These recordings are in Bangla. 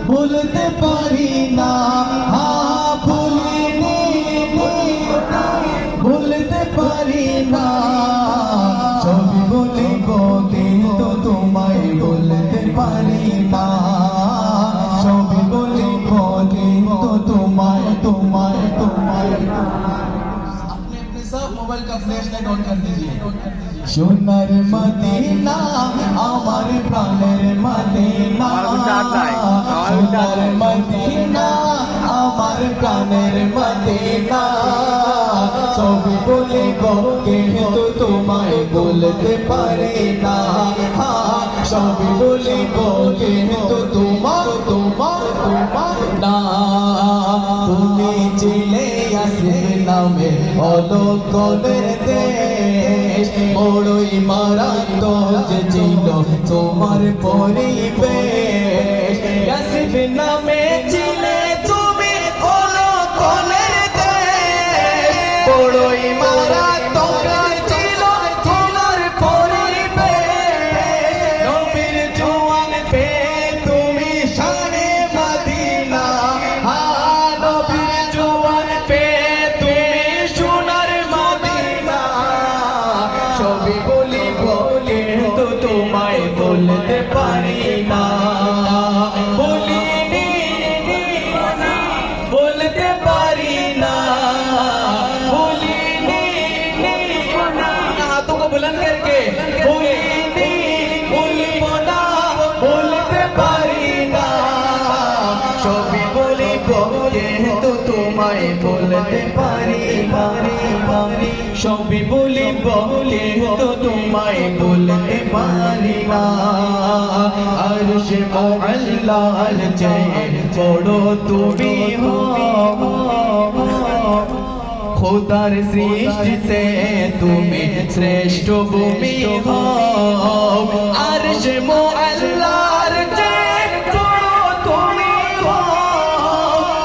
ভুলতে পারি না, ভুলতে পারি না, সবই বলিব কিন্তু তোমায় বলতে পারি না, সবই বলিব কিন্তু তোমায় তোমায় তোমায়। अपने सब मोबाइल का फ्लैश लाइट ऑन कर दीजिए। সোনার মদিনা আমার প্রাণের মদিনা, সোনার মদিনা আমার প্রাণের মদিনা, সবই বলিব কিন্তু তোমায় বলতে পারি না, সবই বলিব কিন্তু তোমার তোমার তোমার না। তুমি চিলে আসবে নামে অলকনের দেশ, বড়ই মারাত্মক ছিল তোমার পরিবেশ। আসবে নামে চিলে তুমি অলকনের দেশ, বড়ই মারাত্মক ছিল তোমার পরিবেশ। নবীর জওয়ান পে তুমি শানে মদিনা, নবীর জওয়ান পে তুমি সোনার মদিনা, সবই বলিব কিন্তু তোমায় বলতে পারি না, বলিনি বলতে পারি না, বলিনি हाथों को बुलंद करके बोलिनी বলিব না বলতে পারি না, সবই বলিব কিন্তু তোমায় বলতে পারি পারি পারি, সবই বলিব কিন্তু তোমায় বলতে পারি না। আরশে মুআল্লার চেয়ে বড় তুমি হো, খোদার সৃষ্টিতে তুমি শ্রেষ্ঠ ভূমি হো। আরশে মুআল্লার চেয়ে বড় তুমি হো,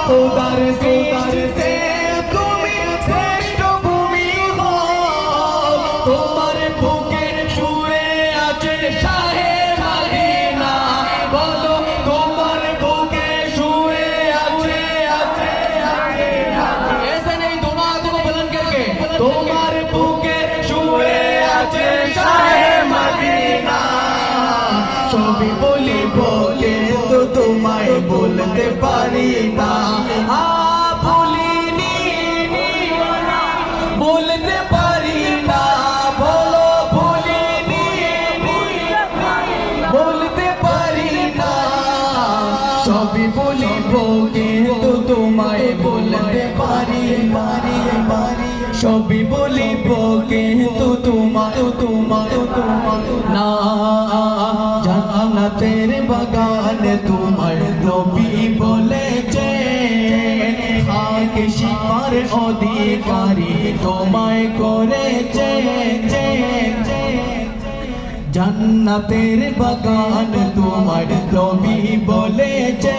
খোদার সৃষ্টিতে তুমি শ্রেষ্ঠ ভূমি হো। তোমার বুকে শুয়ে আছে শাহে মদিনা, বলো তোমার বুকে শুয়ে আছে ऐसे नहीं, दोनों हाथों को बुलंद करके তোমার বুকে শুয়ে আছে শাহে মদিনা, সবই বলিব কিন্তু তোমায় বলতে পারি না, ভুলিনি বলতে পারি না, বলো ভুলিনি বলতে পারি না, সবই বলিব কিন্তু তোমায় বলতে পারি পারি পারি, সবই বলিব কিন্তু তোমার তোমার তোমার না। জান্নাতের বাগান তোমার নবী বলেছে, খাকে শিপার অধিকারী তোমায় করেছে। জান্নাতের বাগান তোমার নবী বলেছে,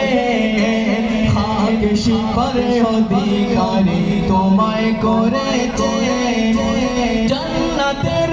খাকে শিপার অধিকারী তোমায় করেছে। জান্নাতের